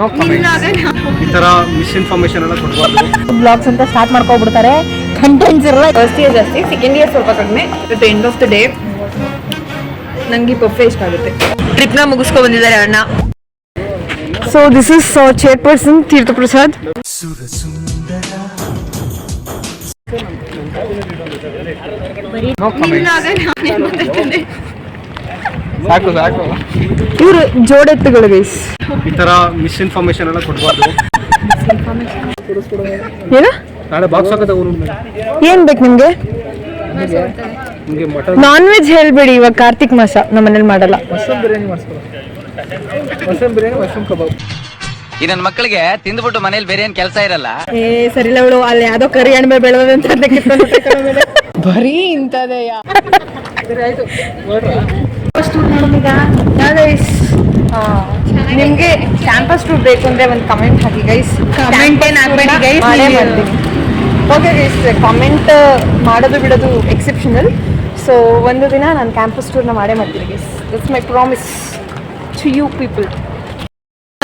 No ಈ ತರ misinformation ಎಲ್ಲ ಕೊಡಬಾರ್ದು. ಬ್ಲಾಗ್ಸ್ ಅಂತ ಸ್ಟಾರ್ಟ್ ಮಾಡ್ಕೊಬಿಡ್ತಾರೆ, ಕಂಟೆಂಟ್ಸ್ ಇರಲ್ಲ. ಫಸ್ಟ್ ಇಯರ್ ಜಾಸ್ತಿ, ಸೆಕೆಂಡ್ ಇಯರ್ ಸ್ವಲ್ಪ ಕಡಿಮೆ. At end of the day ನಂಗೆ ಪಫೆ ಇಷ್ಟ ಆಗುತ್ತೆ. ಟ್ರಿಪ್ನ ಮುಗಿಸ್ಕೊ ಬಂದಿದ್ದಾರೆ ಅಣ್ಣ. ಸೊ ದಿಸ್ ಇಸ್ ಚೇರ್ಪರ್ಸನ್ ತೀರ್ಥ ಪ್ರಸಾದ್. ಸಾಕು ಸಾಕು. ಇವರು ಜೋಡೆತ್ತುಗಳು ಗೈಸ್. ಈ ತರ ಮಿಸ್ಇನ್ಫಾರ್ಮೇಶನ್ ಎಲ್ಲ ಕೊಡಬಾರ್ದು. ಏನ ನಾಳೆ ಬಾಕ್ಸ್ ಹಾಕದ ಊರು ಏನ್ ಬೇಕು ನಿಮ್ಗೆ? ನಿಮಗೆ ಮಟನ್ ನಾನ್ ವೆಜ್ ಹೇಳ್ಬೇಡಿ, ಇವಾಗ ಕಾರ್ತಿಕ್ ಮಾಸ ನಮ್ಮ ಮನೇಲಿ ಮಾಡಲ್ಲ. ಮಶ್ರೂಮ್ ಬಿರಿಯಾನಿ ಮಾಡಿಸ್ಕೊಳ. Mushroom biryani, mushroom kebab. ಈ ನನ್ನ ಮಕ್ಕಳಿಗೆ ತಿಂದ್ಬಿಟ್ಟು ಮನೇಲಿ ಬೇರೆ ಏನ್ ಕೆಲಸ ಇರಲ್ಲ. ಸರಿಲ್ಲ ಅವಳು ಅಲ್ಲಿ ಯಾವ್ದೋ ಕರಿ ಅಣ್ಮೆ ಬೆಳೆದಂತ ಬರೀ ಇಂಥದೆಯ. ನಿಮ್ಗೆ ಕ್ಯಾಂಪಸ್ ಟೂರ್ ಬೇಕು ಅಂದ್ರೆ ಒಂದು ಕಮೆಂಟ್ ಹಾಕಿ ಗೈಸ್. ಕಮೆಂಟ್ ಏನ್ ಹಾಕ್ಬೇಡಿ ಗೈಸ್, ಮಾಡ್ತೀನಿ. ಓಕೆ ಗೈಸ್, ಕಾಮೆಂಟ್ ಮಾಡೋದು ಬಿಡೋದು ಎಕ್ಸೆಪ್ಷನಲ್. ಸೊ ಒಂದು ದಿನ ನಾನು ಕ್ಯಾಂಪಸ್ ಟೂರ್ನ ಮಾಡೇ ಮಾಡ್ತೀನಿ guys. That's my promise to you people.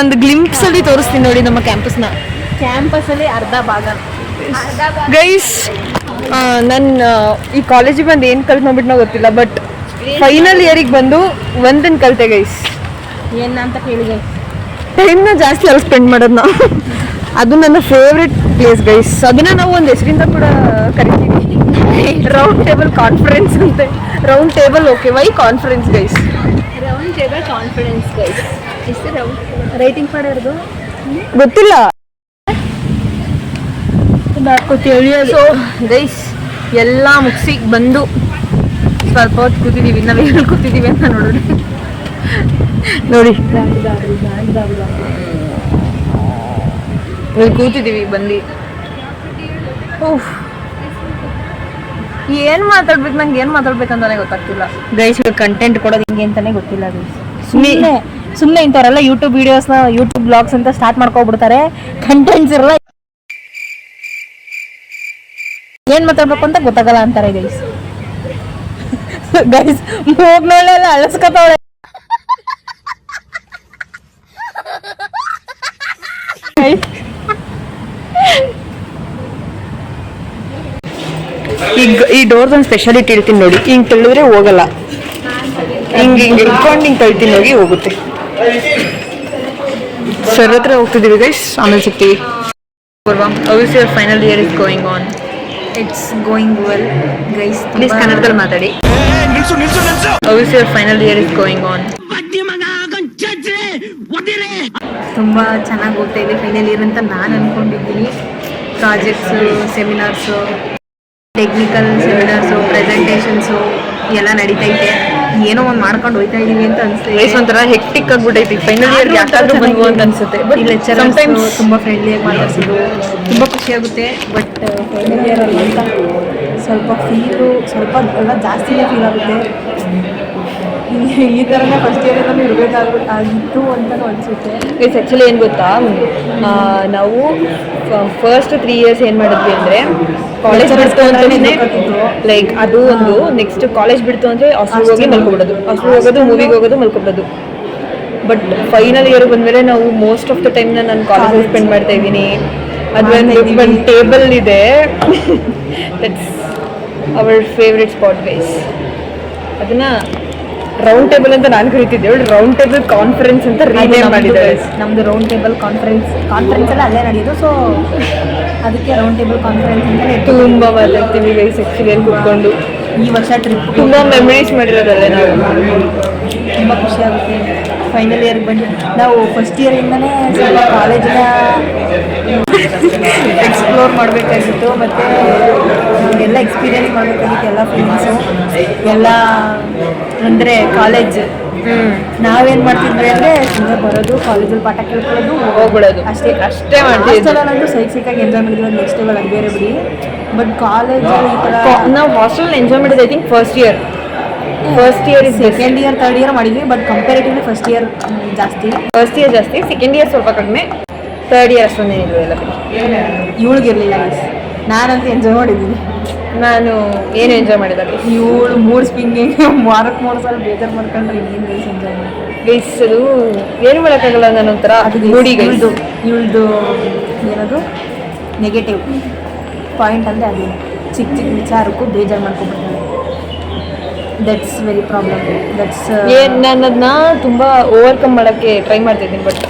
ಒಂದು ಗ್ಲಿಂಪ್ಸ್ ಅಲ್ಲಿ ತೋರಿಸ್ತೀನಿ ನೋಡಿ ನಮ್ಮ ಕ್ಯಾಂಪಸ್ನ. ಕ್ಯಾಂಪಸ್ ಅಲ್ಲಿ ಅರ್ಧ ಭಾಗ ಗೈಸ್. ನನ್ನ ಈ ಕಾಲೇಜಿಗೆ ಬಂದು ಏನು ಕಲ್ತು ನೋಡ್ಬಿಟ್ಟು ನಾವು ಗೊತ್ತಿಲ್ಲ, ಬಟ್ ಫೈನಲ್ ಇಯರಿಗೆ ಬಂದು ಒಂದನ್ನು ಕಲಿತೆ ಗೈಸ್. ಏನ ಅಂತ ಕೇಳಿ ಗೈಸ್. ಟೈಮ್ನ ಜಾಸ್ತಿ ಅಲ್ಲಿ ಸ್ಪೆಂಡ್ ಮಾಡೋದು ನಾವು. ಅದು ನನ್ನ ಫೇವ್ರೆಟ್ ಪ್ಲೇಸ್ ಗೈಸ್. ಅದನ್ನ ನಾವು ಒಂದು ಹೆಸರಿಂದ ಕೂಡ ಕರಿತೀವಿ, ರೌಂಡ್ ಟೇಬಲ್ ಕಾನ್ಫರೆನ್ಸ್ ಅಂತೆ. Round table okay, why conference guys? Round table conference guys. ಎಷ್ಟು ರೌಂಡ್ ರೈಟಿಂಗ್ ಮಾಡೋದು ಗೊತ್ತಿಲ್ಲ. ಸೊ ಗೈಸ್ ಎಲ್ಲ ಮುಗಿಸಿ ಬಂದು ಸ್ವಲ್ಪ ಹೊತ್ತು ಕೂತಿದ್ದೀವಿ. ನಾವು ಎಲ್ಲಿ ಕೂತಿದ್ದೀವಿ ಅಂತ ನೋಡೋಣ ನೋಡಿ. ಕೂತಿದ್ದೀವಿ ಬಂದು. ಏನು ಮಾತಾಡ್ಬೇಕು, ನಂಗೆ ಏನು ಮಾತಾಡ್ಬೇಕಂತಾನೆ ಗೊತ್ತಾಗ್ತಿಲ್ಲ ಗೈಸ್. ಕಂಟೆಂಟ್ ಕೊಡೋದು ಹಿಂಗೆ ಅಂತಾನೆ ಗೊತ್ತಿಲ್ಲ ಗೈಸ್. ಸುಮ್ಮನೆ ಇಂಥವರೆಲ್ಲ ಯೂಟ್ಯೂಬ್ ವಿಡಿಯೋಸ್ನ, ಯೂಟ್ಯೂಬ್ ಬ್ಲಾಗ್ಸ್ ಅಂತ ಸ್ಟಾರ್ಟ್ ಮಾಡ್ಕೊಬಿಡ್ತಾರೆ, ಕಂಟೆಂಟ್ಸ್ ಇರಲ್ಲ. ಏನ್ ಮಾತಾಡ್ಬೇಕು ಅಂತ ಗೊತ್ತಾಗಲ್ಲ ಅಂತಾರೆ ಗೈಸ್. ಗೈಸ್ ಮೂಗ್ನೊಳ್ಳೆಲ್ಲ ಅಳಸ್ಕೊತಾವಳೆ. ಈ ಡೋರ್ಸ್ ಒಂದು ಸ್ಪೆಷಾಲಿಟಿ ಹೇಳ್ತೀನಿ ನೋಡಿ. ಹಿಂಗ್ ತಳ್ಳಿದ್ರೆ ಹೋಗಲ್ಲ, ಹಿಂಗೆ ಇಟ್ಕೊಂಡು ಹಿಂಗೆ ತಳ್ತೀನಿ ಹೋಗಿ ಹೋಗುತ್ತೆ. ಸರ್ ಹತ್ರ ಹೋಗ್ತಿದ್ದೀವಿ ಗೈಸ್, ಆಮೇಲೆ ಸಿಗ್ತೀವಿ. Obviously your final year is going on. It's going well guys. Please ಕನ್ನಡದಲ್ಲಿ ಮಾತಾಡಿ. Obviously your final year is going on. ತುಂಬ ಚೆನ್ನಾಗಿ ಹೋಗ್ತಾ ಇದೆ ಫೈನಲ್ ಇಯರ್ ಅಂತ ನಾನು ಅನ್ಕೊಂಡಿದ್ದೀನಿ. Projects, seminars, technical seminars, presentations ಎಲ್ಲ ನಡೀತಾ ಇದೆ. ಏನೋ ಒಂದು ಮಾಡ್ಕೊಂಡು ಹೋಗ್ತಾ ಇದೀವಿ ಅಂತ ಅನ್ಸುತ್ತೆ. ಒಂಥರ ಹೆಕ್ಟಿಕ್ ಆಗ್ಬಿಟ್ಟೈತಿ. ಫೈನಲ್ ಇಯರ್ ಯಾಕಾದ್ರೂ ಬಂದ್ವು ಅಂತ ಅನ್ಸುತ್ತೆ. ಬಟ್ ಲೆಕ್ಚರರ್ಸ್ ತುಂಬ ಫ್ರೆಂಡ್ಲಿಯಾಗಿ ಮಾತಾಡ್ಸಿದ್ರು, ತುಂಬ ಖುಷಿಯಾಗುತ್ತೆ. ಬಟ್ ಫೈನಲ್ ಇಯರ್ ಅಲ್ಲಿ ಅಂತ ಸ್ವಲ್ಪ ಫೀಲು ಸ್ವಲ್ಪ ಎಲ್ಲ ಜಾಸ್ತಿನೇ ಫೀಲ್ ಆಗುತ್ತೆ. ಈ ಥರನೇ ಫಸ್ಟ್ ಇಯರಲ್ಲಿ ಇರಬೇಕಾಗಿತ್ತು ಅಂತಲೂ ಅನಿಸುತ್ತೆ. ಇಟ್ಸ್ ಆ್ಯಕ್ಚುಲಿ ಏನು ಗೊತ್ತಾ, ನಾವು ಫಸ್ಟ್ 3 years ಏನು ಮಾಡಿದ್ವಿ ಅಂದರೆ, ಕಾಲೇಜ್ ಬಿಡ್ತು ಅಂತಲೇ ಲೈಕ್ ಅದು ಒಂದು. ನೆಕ್ಸ್ಟ್ ಕಾಲೇಜ್ ಬಿಡ್ತು ಅಂದರೆ ಹಾಸ್ಟೆಲ್ಗೆ ಹೋಗಿ ಮಲ್ಕೊಬಿಡೋದು, ಹಾಸ್ಟೆಲ್ಗೆ ಹೋಗೋದು, ಮೂವಿಗೆ ಹೋಗೋದು, ಮಲ್ಕೊಬಿಡೋದು. ಬಟ್ ಫೈನಲ್ ಇಯರ್ ಬಂದಮೇಲೆ ನಾವು ಮೋಸ್ಟ್ ಆಫ್ ದ ಟೈಮ್ನ ನಾನು ಕಾಲೇಜಲ್ಲಿ ಸ್ಪೆಂಡ್ ಮಾಡ್ತಾ ಇದ್ದೀನಿ. ಅದು ಒಂದು ಟೇಬಲ್ ಇದೆ, that's our favourite spot guys. ಅದನ್ನು ರೌಂಡ್ ಟೇಬಲ್ ಅಂತ ನಾನು ಕರಿತಿದ್ದೆ, ರೌಂಡ್ ಟೇಬಲ್ ಕಾನ್ಫರೆನ್ಸ್ ಅಂತ ರೀನೇಮ್ ಮಾಡಿದ್ದಾರೆ. ನಮ್ಮದು ರೌಂಡ್ ಟೇಬಲ್ ಕಾನ್ಫರೆನ್ಸ್ ಎಲ್ಲ ಅಲ್ಲೇ ನಡೆಯೋದು. ಸೊ ಅದಕ್ಕೆ ರೌಂಡ್ ಟೇಬಲ್ ಕಾನ್ಫರೆನ್ಸ್ ಅಂತಲೇ ತುಂಬ ಮಾತಾಡ್ತೀವಿ ಗೈಸ್. ಆ್ಯಕ್ಚುಲಿ ಅಲ್ಲಿ ಕೂತ್ಕೊಂಡು ಈ ವರ್ಷ ಟ್ರಿಪ್ ತುಂಬ ಮೆಮರೀಸ್ ಮಾಡಿರೋದಲ್ಲೇ ನಾವು. ತುಂಬ ಖುಷಿಯಾಗುತ್ತೆ ಫೈನಲ್ ಇಯರ್ಗೆ ಬಂದು. ನಾವು ಫಸ್ಟ್ ಇಯರಿಂದನೇ ಸ್ವಲ್ಪ ಕಾಲೇಜಿನ ಎಕ್ಸ್ಪ್ಲೋರ್ ಮಾಡಬೇಕಾಗಿತ್ತು, ಮತ್ತು ಎಲ್ಲ ಎಕ್ಸ್ಪೀರಿಯೆನ್ಸ್ ಮಾಡಬೇಕಾಗಿತ್ತು. ಎಲ್ಲ ಫೀಲಿಂಗ್ಸು ಎಲ್ಲ ಅಂದರೆ ಕಾಲೇಜ್ ನಾವೇನು ಮಾಡ್ತಿದ್ವಿ ಅಂದರೆ ಸುಮ್ಮನೆ ಬರೋದು, ಕಾಲೇಜಲ್ಲಿ ಪಾಠ ಕೇಳ್ಕೊಳ್ಳೋದು, ಹೋಗ್ಬಿಡೋದು, ಅಷ್ಟೇ ಮಾಡ್ತೀವಿ. ಹಾಸ್ಟೆಲಲ್ಲಂತೂ ಸೈಕಾಗಿ ಎಂಜಾಯ್ ಮಾಡಿದ್ವಿ. ನೆಕ್ಸ್ಟ್ ಲೆವೆಲ್ ಅದು ಬೇರೆ ಬಿಡಿ. ಬಟ್ ಕಾಲೇಜಲ್ಲಿ ಈ ಥರ ನಾವು ಹಾಸ್ಟೆಲ್ ಎಂಜಾಯ್ ಮಾಡಿದ್ದು I think first year is second year third year ಮಾಡಿದ್ವಿ. ಬಟ್ ಕಂಪೇರಿಟಿವ್ಲಿ ಫಸ್ಟ್ ಇಯರ್ ಜಾಸ್ತಿ, ಸೆಕೆಂಡ್ ಇಯರ್ ಸ್ವಲ್ಪ ಕಡಿಮೆ, ಥರ್ಡ್ ಇಯರ್ ಅಷ್ಟೊಂದೇನಿಲ್ಲ. ಎಲ್ಲ ಇವಳಿಗಿರಲಿಲ್ಲ, ನಾನಂತೂ ಎಂಜಾಯ್ ಮಾಡಿದ್ದೀನಿ. ನಾನು ಏನು ಎಂಜಾಯ್ ಮಾಡಿದಾಗ ಇವಳು ಮೂರು ಸ್ಪಿಂಗಿ ವಾರಕ್ಕೆ 3 ಸಲ ಬೇಜಾರು ಮಾಡ್ಕೊಂಡ್ರೆ ಇನ್ನೇನು ಗೈಸ್ ಎಂಜಾಯ್ ಮಾಡಿ ಗೈಸ್ ಅದು ಏನು ಮಾಡೋಕ್ಕಾಗಲ್ಲ ನಾನು ಒಂಥರ ಮೂಡಿ ಗೈಸ್. ಇವಳ್ದು ಏನದು ನೆಗೆಟಿವ್ ಪಾಯಿಂಟ್ ಅಂದರೆ ಅದೇ ಚಿಕ್ಕ ಚಿಕ್ಕ ವಿಚಾರಕ್ಕೂ ಬೇಜಾರು ಮಾಡ್ಕೊಬಿಡ್ತಾಳೆ. That's very problem. ದಟ್ಸ್ ಏನು ನಾನು ಅದನ್ನ ತುಂಬ ಓವರ್ಕಮ್ ಮಾಡೋಕ್ಕೆ ಟ್ರೈ ಮಾಡ್ತಿದ್ದೀನಿ, ಬಟ್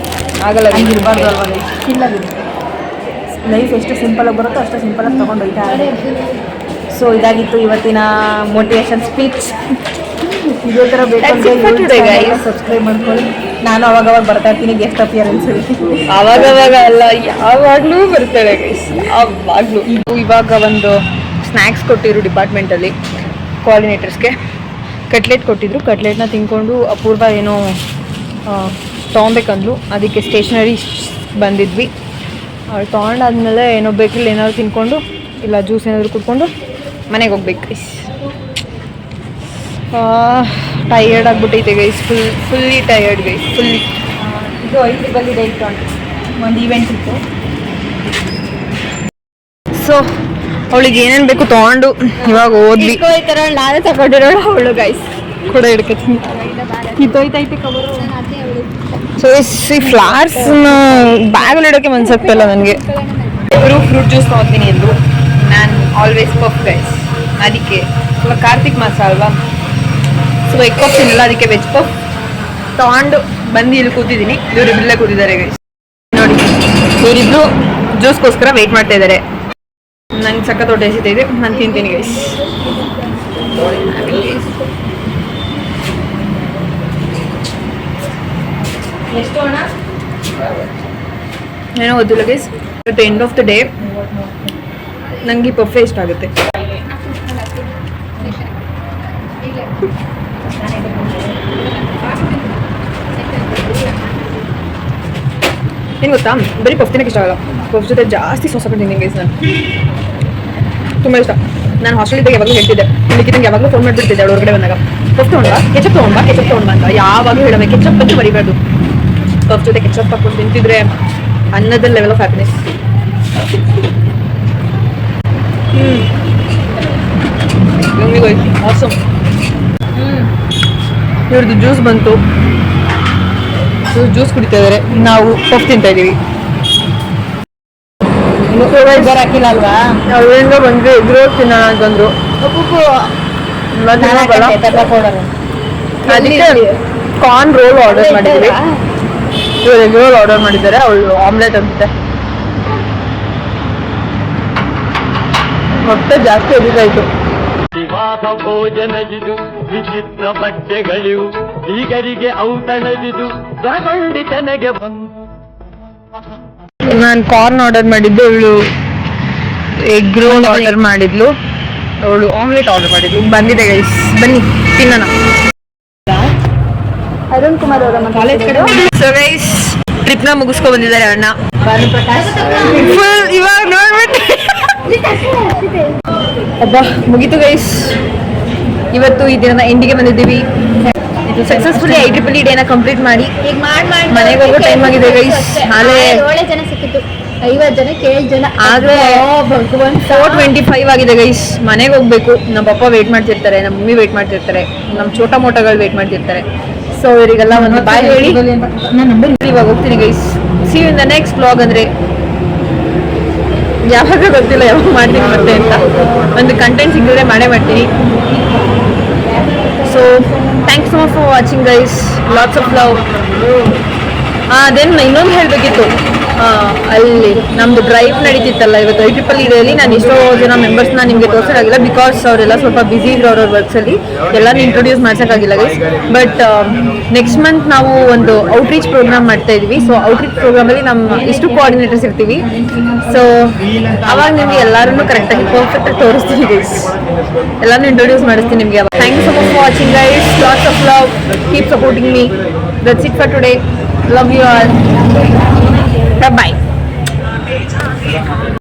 ಆಗಲ್ಲ. ಇರಬಾರ್ದು ಅಲ್ವಾ ಲೈಫ್. ಚಿಲ್ಲಾಗಿದೆ. ಲೈಫ್ ಎಷ್ಟು ಸಿಂಪಲಾಗಿ ಬರುತ್ತೋ ಅಷ್ಟು ಸಿಂಪಲಾಗಿ ತೊಗೊಂಡು ಹೋಯ್ತಾ. ಸೊ ಇದಾಗಿತ್ತು ಇವತ್ತಿನ ಮೋಟಿವೇಶನ್ ಸ್ಪೀಚ್. ಇದೇ ಥರ ಬೇಕು ಸಬ್ಸ್ಕ್ರೈಬ್ ಮಾಡ್ಕೊಳ್ಳಿ. ನಾನು ಅವಾಗವಾಗ ಬರ್ತಾ ಇರ್ತೀನಿ ಗೆಸ್ಟ್ ಅಪಿಯರೆನ್ಸ್. ಅವಾಗವಾಗ ಅಲ್ಲ, ಯಾವಾಗಲೂ ಬರ್ತಾಳೆ ಗೈಸ್, ಯಾವಾಗಲೂ. ಇವಾಗ ಒಂದು ಸ್ನ್ಯಾಕ್ಸ್ ಕೊಟ್ಟಿದ್ರು ಡಿಪಾರ್ಟ್ಮೆಂಟಲ್ಲಿ ಕೋಆರ್ಡಿನೇಟರ್ಸ್ಗೆ. ಕಟ್ಲೆಟ್ ಕೊಟ್ಟಿದ್ರು. ಕಟ್ಲೆಟ್ನ ತಿನ್ಕೊಂಡು ಅಪೂರ್ವ ಏನೋ ತೊಗೊಬೇಕಂದ್ಲು, ಅದಕ್ಕೆ ಸ್ಟೇಷ್ನರಿ ಬಂದಿದ್ವಿ. ಅವ್ಳು ತೊಗೊಂಡಾದ್ಮೇಲೆ ಏನೋ ಬೇಕಲ್ಲಿ ಏನಾದ್ರು ತಿನ್ಕೊಂಡು ಇಲ್ಲ ಜ್ಯೂಸ್ ಏನಾದರೂ ಕುಡ್ಕೊಂಡು ಮನೆಗೆ ಹೋಗ್ಬೇಕು ಗೈಸ್. ಟಯರ್ಡ್ ಆಗಿಬಿಟ್ಟೈತೆ guys, fully tired guys, fully. ಇದು 5 ರೂಪಾಯಿದೆ ಇತ್ತು ಒಂದು ಈವೆಂಟ್ ಇತ್ತು. ಸೊ ಅವಳಿಗೆ ಏನೇನು ಬೇಕು ತೊಗೊಂಡು ಇವಾಗ ಹೋದ್ವಿ. ಈ ಥರ ನಾನೇ ತಗೊಂಡಿರೋಳು ಅವಳು ಗೈಸ್. ಕೂಡ ಹಿಡ್ಕೊತೀನಿ. ಕಿತ್ತೋಯ್ತೈತೆ ಕವರು. ಸೊ ಈ ಫ್ಲವರ್ಸ್ನ ಬ್ಯಾಗಲ್ಲಿ ಇಡೋಕ್ಕೆ ಮನ್ಸಾಗ್ತಾಯಿಲ್ಲ ನನಗೆ. ಇಬ್ಬರು ಫ್ರೂಟ್ ಜ್ಯೂಸ್ ತೊಗೊತೀನಿ ಎಂದು. ನಾನು ಆಲ್ವೇಸ್ ಪಫ್ ಗೈಸ್, ಅದಕ್ಕೆ ಇವಾಗ ಕಾರ್ತಿಕ್ ಮಾಸ ಅಲ್ವಾ, ಸೊ ಎಗ್ ಪಫ್ ತಿನ್ನಲ್ಲ, ಅದಕ್ಕೆ ವೆಜ್ ಪಫ್ ತೊಗೊಂಡು ಬಂದು ಇಲ್ಲಿ ಕೂತಿದ್ದೀನಿ. ಇವರಿಬ್ಬರಲ್ಲೇ ಕೂತಿದ್ದಾರೆ ಗೈಸ್. ನೋಡಿ ಇವರಿಬ್ರು ಜ್ಯೂಸ್ಗೋಸ್ಕರ ವೆಯ್ಟ್ ಮಾಡ್ತಾ ಇದ್ದಾರೆ. ನಂಗೆ ಸಖತ್ ಹೊಟ್ಟೆ ಹಸಿತಾ ಇದೆ, ನಾನು ತಿಂತೀನಿ ಗೈಸ್. ಎಷ್ಟು ಹಣ ಏನೋ ಗೊತ್ತಿಲ್ಲ guys. At the end of the day ನನಗೆ ಪಫೆ ಇಷ್ಟ ಆಗುತ್ತೆ. ಏನು ಗೊತ್ತಾ, ಬರೀ ಪಫ್ ತಿನ್ನಕ್ಕೆ ಇಷ್ಟ ಆಗಲ್ಲ, ಪಫ್ ಜೊತೆ ಜಾಸ್ತಿ ಸಾಸ್ ಹಾಕೊಂಡು ಗೈಸ್. ನಾನು ತುಂಬ ಇಷ್ಟ. ನಾನು ಹಾಸ್ಟೆಲಿದ್ದಾಗ ಯಾವಾಗಲೂ ಹೇಳ್ತಿದ್ದೆ, ಇದಕ್ಕೆ ಯಾವಾಗಲೂ ಫೋನ್ ಮಾಡಿಬಿಡ್ತಿದ್ದೆ ಅವಳು ಹೊರಗಡೆ ಬಂದಾಗ, ಪಫ್ ತೊಗೊಂಡ್ಬಾ, ಕೆಚಪ್ ತೊಗೊಂಡ್ಬಾ ಅಂತ ಯಾವಾಗಲೂ ಹೇಳಬೇಕು. ಕೆಚಪ್ ಅಂತ ಬರೀಬಾರ್ದು, ಪಫ್ ಜೊತೆ ಕೆಚಪ್ ಹಾಕೊಂಡು ತಿಂತಿದ್ರೆ ಅನ್ನದ ಲೆವೆಲ್ ಆಫ್ ಹ್ಯಾಪಿನೆಸ್. ಆಸಮ್. ಇವ್ರದ್ದು ಜ್ಯೂಸ್ ಬಂತು, ಜ್ಯೂಸ್ ಕುಡಿತಾ ಇದ್ದಾರೆ, ನಾವು ಪಫ್ ತಿಂತಾ ಇದ್ದೀವಿ. ಹಾಕಿಲ್ಲ ಅಲ್ವಾ? ಅವರಿಂದ ಬಂದು ಎಗ್ ರೋಲ್ ತಿನ್ನೋಣ ಅಂತಂದ್ರು. ಅದಕ್ಕೆ ಕಾರ್ನ್ ರೋಲ್ ಆರ್ಡರ್ ಮಾಡಿದ್ವಿ. ಇವರು ಎಗ್ ರೋಲ್ ಆರ್ಡರ್ ಮಾಡಿದ್ದಾರೆ, ಅವಳು ಆಮ್ಲೆಟ್ ಅಂತೆ. ಹೊಟ್ಟೆ ಜಾಸ್ತಿ ಎದಿದಾಯ್ತು. ವಿವಾಹ ಭೋಜನವಿದು, ವಿಚಿತ್ರ ಬಟ್ಟೆಗಳಿವು, ಈಗರಿಗೆ ಔತಣವಿದು, ದೊರಗೊಂಡಿತನಗೆ ಬಂದು. ನಾನು ಕಾರ್ನ್ ಆರ್ಡರ್ ಮಾಡಿದ್ದೆ, ಅವಳು ಎಗ್ ರೋಲ್ ಆರ್ಡರ್ ಮಾಡಿದ್ಲು, ಅವಳು ಆಮ್ಲೆಟ್ ಆರ್ಡರ್ ಮಾಡಿದ್ಲು. ಬಂದಿದೆ ಗೈಸ್, ಬನ್ನಿ ತಿನ್ನೋಣ. ಅರುಣ್ ಕುಮಾರ್ ಅವರ ಕಾಲೇಜ್ ಕಡೆ. ಸೊ ಗೈಸ್ ಟ್ರಿಪ್ನ ಮುಗಿಸ್ಕೊ ಬಂದಿದ್ದಾರೆ ಅಣ್ಣ. ಭಾನುಪ್ರಕಾಶ್ ಫುಲ್ ಇವಾಗ ನೋಡ್ಬಿಟ್ಟು ಅಬ್ಬಾ ಮುಗೀತು ಗೈಸ್. ಇವತ್ತು ಈ ದಿನ ಎಂಡಿಗೆ ಬಂದಿದ್ದೀವಿ. ಸಕ್ಸಸ್ಫುಲಿ IEEE ಡೇನ ಕಂಪ್ಲೀಟ್ ಮಾಡಿ ಈಗ ಮನೆಗೆ ಹೋಗೋ ಟೈಮ್ ಆಗಿದೆ ಗೈಸ್. ನಾಳೆ 7 ಜನ ಸಿಕ್ಕಿತ್ತು, 50 ಜನಕ್ಕೆ 7 ಜನ. ಆದ್ರೆ ಭಗವಂತ 4:25 ಆಗಿದೆ ಗೈಸ್. ಮನೆಗೆ ಹೋಗ್ಬೇಕು. ನಮ್ಮ ಪಪ್ಪ ವೇಟ್ ಮಾಡ್ತಿರ್ತಾರೆ, ನಮ್ಮ ಮಮ್ಮಿ ವೇಟ್ ಮಾಡ್ತಿರ್ತಾರೆ, ನಮ್ಮ ಚೋಟ ಮೋಟಗಳು ವೇಟ್ ಮಾಡ್ತಿರ್ತಾರೆ. ಸೊ ಇವರಿಗೆಲ್ಲ ಒಂದು ಬಾಯ್ ಹೇಳಿ ಇವಾಗ ಹೋಗ್ತೀನಿ guys. See you in the next vlog. ಅಂದ್ರೆ ಯಾವಾಗ ಗೊತ್ತಿಲ್ಲ ಯಾವಾಗ ಮಾಡ್ತೀನಿ ಮತ್ತೆ ಅಂತ. ಒಂದು ಕಂಟೆಂಟ್ ಸಿಕ್ಕಿದ್ರೆ ಮಾಡೇ ಮಾಡ್ತೀನಿ. So thanks so much for watching guys. Lots of love. Then ಇನ್ನೊಂದು ಹೇಳಬೇಕಿತ್ತು, ಅಲ್ಲಿ ನಮ್ಮದು ಡ್ರೈವ್ ನಡೀತಿತ್ತಲ್ಲ ಇವತ್ತು IEEE ಡೇಲಿ. ನಾನು ಎಷ್ಟೋ ಜನ ಮೆಂಬರ್ಸ್ನ ನಿಮಗೆ ತೋರಿಸೋಕ್ಕಾಗಿಲ್ಲ, ಬಿಕಾಸ್ ಅವರೆಲ್ಲ ಸ್ವಲ್ಪ ಬ್ಯುಸಿ ಇದ್ರು ಅವ್ರವ್ರ ವರ್ಕ್ಸಲ್ಲಿ, ಎಲ್ಲರೂ ಇಂಟ್ರೊಡ್ಯೂಸ್ ಮಾಡ್ಸೋಕ್ಕಾಗಿಲ್ಲ ಗೈಸ್. ಬಟ್ ನೆಕ್ಸ್ಟ್ ಮಂತ್ ನಾವು ಒಂದು ಔಟ್ರೀಚ್ ಪ್ರೋಗ್ರಾಮ್ ಮಾಡ್ತಾ ಇದ್ವಿ. ಸೊ ಔಟ್ರೀಚ್ ಪ್ರೋಗ್ರಾಮಲ್ಲಿ ನಮ್ಮ ಇಷ್ಟು ಕೋಆರ್ಡಿನೇಟರ್ಸ್ ಇರ್ತೀವಿ. ಸೊ ಅವಾಗ ನಿಮಗೆ ಎಲ್ಲರೂ ಕರೆಕ್ಟಾಗಿ ಪರ್ಫೆಕ್ಟಾಗಿ ತೋರಿಸ್ತೀನಿ ಗೈಸ್, ಎಲ್ಲರೂ ಇಂಟ್ರೊಡ್ಯೂಸ್ ಮಾಡಿಸ್ತೀನಿ ನಿಮಗೆ. Thank you so much for watching guys. Lots of love. Keep supporting me. That's it for today. Love you all. Bye bye.